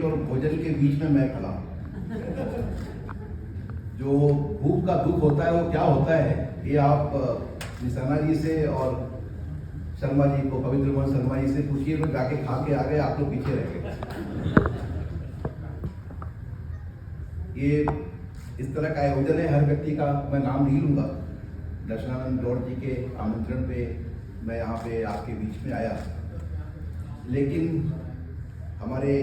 और भोजन के बीच में मैं खड़ा हूँ। जो भूख का दुख होता है वो क्या होता है, ये आप निशाना जी से और शर्मा जी को, पवित्र मोहन शर्मा जी से पूछिए, तो जाके खा के आ गए, आप लोग पीछे रह गए। ये इस तरह का आयोजन है, हर व्यक्ति का मैं नाम नहीं लूंगा। दर्शनानंद गौड़ जी के आमंत्रण पे मैं यहाँ पे आपके बीच में आया, लेकिन हमारे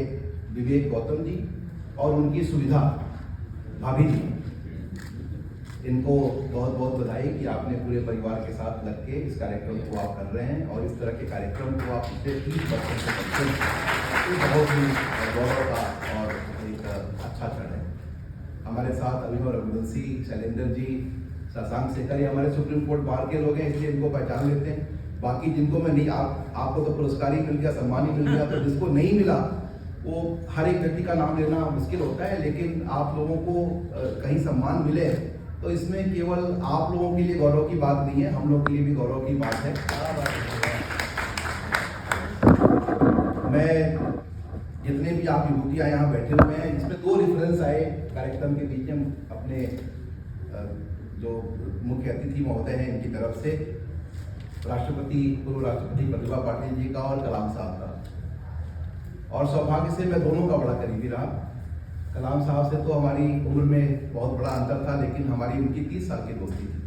विवेक गौतम जी और उनकी सुविधा भाभी जी, इनको बहुत बहुत बधाई कि आपने पूरे परिवार के साथ लग के इस कार्यक्रम को आप कर रहे हैं और इस तरह के कार्यक्रम को आप पिछले 30 वर्षों से करते हैं। ये बहुत ही गौरव का और एक अच्छा क्षण है। हमारे साथ अभिनव रघुवंशी, शैलेंद्र जी, शशांक शेखर, ये हमारे सुप्रीम कोर्ट बार के लोग हैं, इसलिए इनको पहचान लेते हैं। बाकी जिनको मैं नहीं, आपको तो पुरस्कार ही मिल गया, सम्मान ही मिल गया, तो जिसको नहीं मिला वो हर एक व्यक्ति का नाम लेना मुश्किल होता है, लेकिन आप लोगों को कहीं सम्मान मिले तो इसमें केवल आप लोगों के लिए गौरव की बात नहीं है, हम लोग के लिए भी गौरव की बात है। मैं जितने भी आप विभूतियाँ यहाँ बैठे हुए हैं, इसमें 2 रेफरेंस आए कार्यक्रम के बीच में अपने जो मुख्य अतिथि महोदय हैं इनकी तरफ से, राष्ट्रपति, पूर्व राष्ट्रपति प्रतिभा पाटिल जी का और कलाम साहब का। और सौभाग्य से मैं दोनों का बड़ा करीबी रहा। कलाम साहब से तो हमारी उम्र में बहुत बड़ा अंतर था, लेकिन हमारी उनकी 30 साल की दोस्ती थी।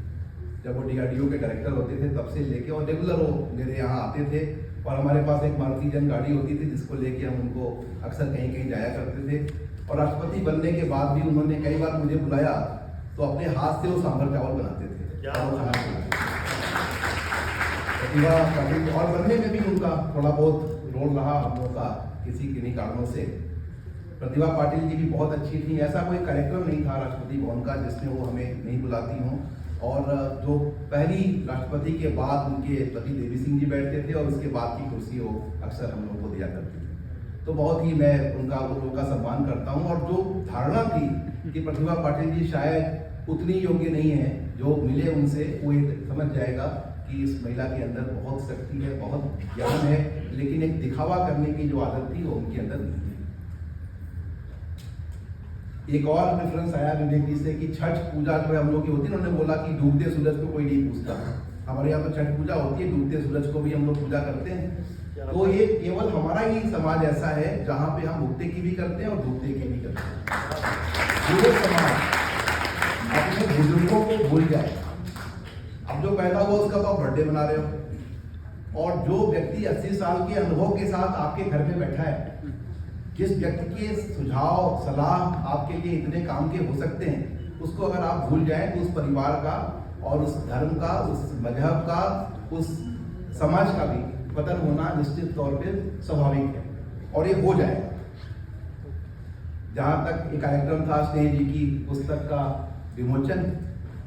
जब वो DRDO के डायरेक्टर होते थे तब से लेके, और रेगुलर वो मेरे यहाँ आते थे, और हमारे पास एक मारुति जन गाड़ी होती थी जिसको लेके हम उनको अक्सर कहीं कहीं जाया करते थे। और राष्ट्रपति बनने के बाद भी उन्होंने कई बार मुझे बुलाया तो अपने हाथ से वो सांभर चावल बनाते थे और वो खाना खिलाते थे। और बनने में भी उनका थोड़ा बहुत रोल रहा हम लोग का किसी किन्हीं कारणों से। प्रतिभा पाटिल जी भी बहुत अच्छी थी। ऐसा कोई कार्यक्रम नहीं था राष्ट्रपति भवन का जिसमें वो हमें नहीं बुलाती हों। और जो पहली राष्ट्रपति के बाद उनके पति देवी सिंह जी बैठते थे और उसके बाद की कुर्सी वो अक्सर हम लोग को दिया करती थी। तो बहुत ही मैं उन लोगों का सम्मान करता हूँ। और जो धारणा थी कि प्रतिभा पाटिल जी शायद उतनी योग्य नहीं है, जो मिले उनसे वो समझ जाएगा कि इस महिला के अंदर बहुत शक्ति है, बहुत ज्ञान है, लेकिन एक दिखावा करने की जो आदत थी वो उनके अंदर नहीं है। एक और रेफरेंस आया विवेक जी से कि छठ पूजा जो है हम लोग की होती है, उन्होंने बोला कि डूबते सूरज को कोई नहीं पूछता। हमारे यहाँ तो छठ पूजा होती है, डूबते सूरज को भी हम लोग पूजा करते हैं। तो ये केवल हमारा ही समाज ऐसा है जहाँ पे हम उगते की भी करते हैं और डूबते की भी करते हैं। पूरे समाज अपने बुजुर्गों को भूल जाए। अब जो पैदा हुआ उसका तो आप बर्थडे मना रहे हो, और जो व्यक्ति 80 साल के अनुभव के साथ आपके घर में बैठा है, जिस व्यक्ति के सुझाव सलाह आपके लिए इतने काम के हो सकते हैं, उसको अगर आप भूल जाएं तो उस परिवार का और उस धर्म का, उस मजहब का, उस समाज का भी पतन होना निश्चित तौर पे स्वाभाविक है, और ये हो जाएगा। जहाँ तक एक कार्यक्रम था स्नेह जी की पुस्तक का विमोचन,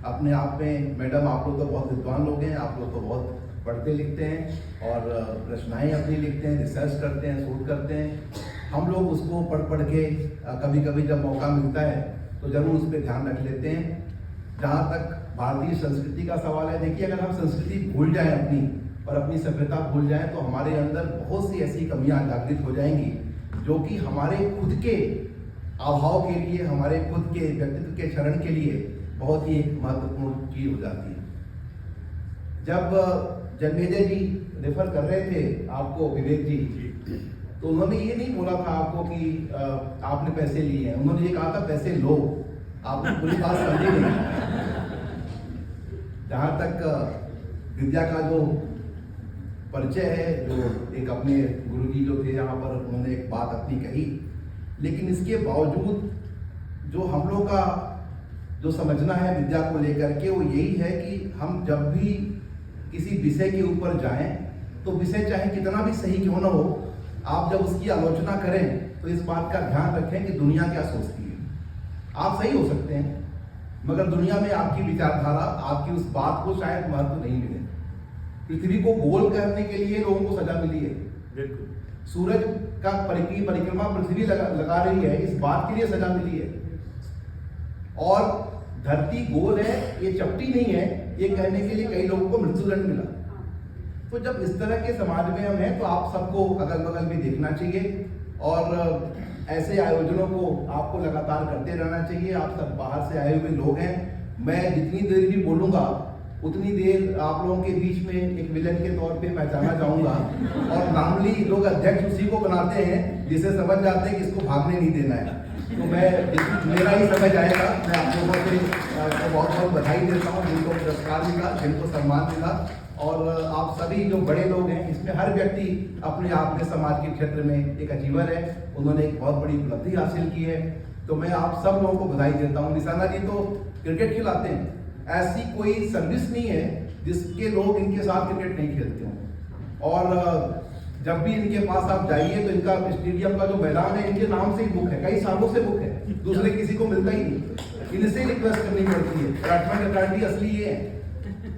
अपने आप में मैडम आप लोग तो बहुत विद्वान लोग हैं, आप लोग तो बहुत पढ़ते लिखते हैं और रचनाएं अपनी लिखते हैं, रिसर्च करते हैं, शोध करते हैं। हम लोग उसको पढ़ के कभी कभी जब मौका मिलता है तो जरूर उस पर ध्यान रख लेते हैं। जहाँ तक भारतीय संस्कृति का सवाल है, देखिए अगर हम संस्कृति भूल जाएं अपनी और अपनी सभ्यता भूल जाएं तो हमारे अंदर बहुत सी ऐसी कमियां जागृत हो जाएंगी जो कि हमारे खुद के अभाव के लिए, हमारे खुद के व्यक्तित्व के क्षरण के लिए बहुत ही एक महत्वपूर्ण चीज हो जाती है। जब जन्मेजय जी रेफर कर रहे थे आपको विवेक जी, तो उन्होंने ये नहीं बोला था आपको कि आपने पैसे लिए हैं, उन्होंने ये कहा था पैसे लो। आपने पूरी बात समझी नहीं। जहाँ तक विद्या का जो परिचय है, जो एक अपने गुरुजी जो थे यहाँ पर, उन्होंने एक बात अपनी कही, लेकिन इसके बावजूद जो हम लोग का जो समझना है विद्या को लेकर के, वो यही है कि हम जब भी किसी विषय के ऊपर जाएं तो विषय चाहे कितना भी सही क्यों ना हो, आप जब उसकी आलोचना करें तो इस बात का ध्यान रखें कि दुनिया क्या सोचती है। आप सही हो सकते हैं, मगर दुनिया में आपकी विचारधारा, आपकी उस बात को शायद महत्व नहीं मिले। पृथ्वी को गोल करने के लिए लोगों को सजा मिली है, बिल्कुल। सूरज का परिक्रमा पृथ्वी लगा रही है, इस बात के लिए सजा मिली है। और धरती गोल है, ये चपटी नहीं है, ये कहने के लिए कई लोगों को मृत्युदंड मिला। तो जब इस तरह के समाज में हम हैं तो आप सबको अगल बगल भी देखना चाहिए। और ऐसे आयोजनों को आपको लगातार करते रहना चाहिए। आप सब बाहर से आए हुए लोग हैं, मैं जितनी देर भी बोलूँगा उतनी देर आप लोगों के बीच में एक विलन के तौर पे पहचाना चाहूँगा। और नॉर्मली लोग अध्यक्ष उसी को बनाते हैं जिसे समझ जाते हैं कि इसको भागने नहीं देना है। तो मैं मेरा ही समझ आएगा, मैं आप लोगों से बहुत बहुत बधाई देता हूँ जिनको पुरस्कार मिला, जिनको सम्मान मिला। और आप सभी जो बड़े लोग हैं, इसमें हर व्यक्ति अपने आप में समाज के क्षेत्र में एक अचीवर है, उन्होंने एक बहुत बड़ी उपलब्धि हासिल की है। तो मैं आप सब लोगों को बधाई देता हूँ। निशाना जी तो क्रिकेट खिलाते हैं, ऐसी कोई सर्विस नहीं है जिसके लोग इनके साथ क्रिकेट नहीं खेलते हों। और जब भी इनके पास आप जाइए तो इनका स्टेडियम का जो मैदान है इनके नाम से ही बुक है, कई सालों से बुक है, दूसरे किसी को मिलता ही नहीं, इनसे रिक्वेस्ट करनी पड़ती है। अलॉटमेंट अथॉरिटी असली ये है,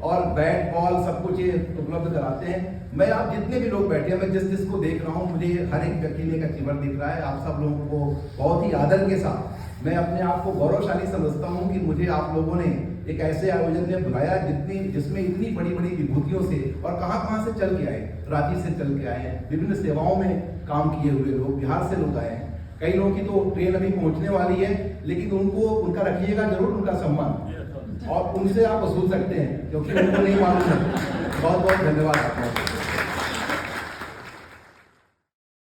और बैट बॉल सब कुछ ये उपलब्ध कराते हैं। मैं आप जितने भी लोग बैठे हैं, मैं जिस जिसको देख रहा हूँ, मुझे हर एक व्यक्ति में एक अचीवर दिख रहा है। आप सब लोगों को बहुत ही आदर के साथ मैं अपने आप को गौरवशाली समझता हूँ कि मुझे आप लोगों ने एक ऐसे आयोजन में बुलाया जिसमें इतनी बड़ी बड़ी विभूतियों से और कहाँ से चल के आए, रांची से चल के आए हैं, विभिन्न सेवाओं में काम किए हुए लोग, बिहार से लोग आए हैं। कई लोगों की तो ट्रेन अभी पहुंचने वाली है, लेकिन उनका रखिएगा जरूर उनका सम्मान, और उनसे आप वसूल सकते हैं क्योंकि उनको नहीं मालूम है। बहुत बहुत धन्यवाद आपका।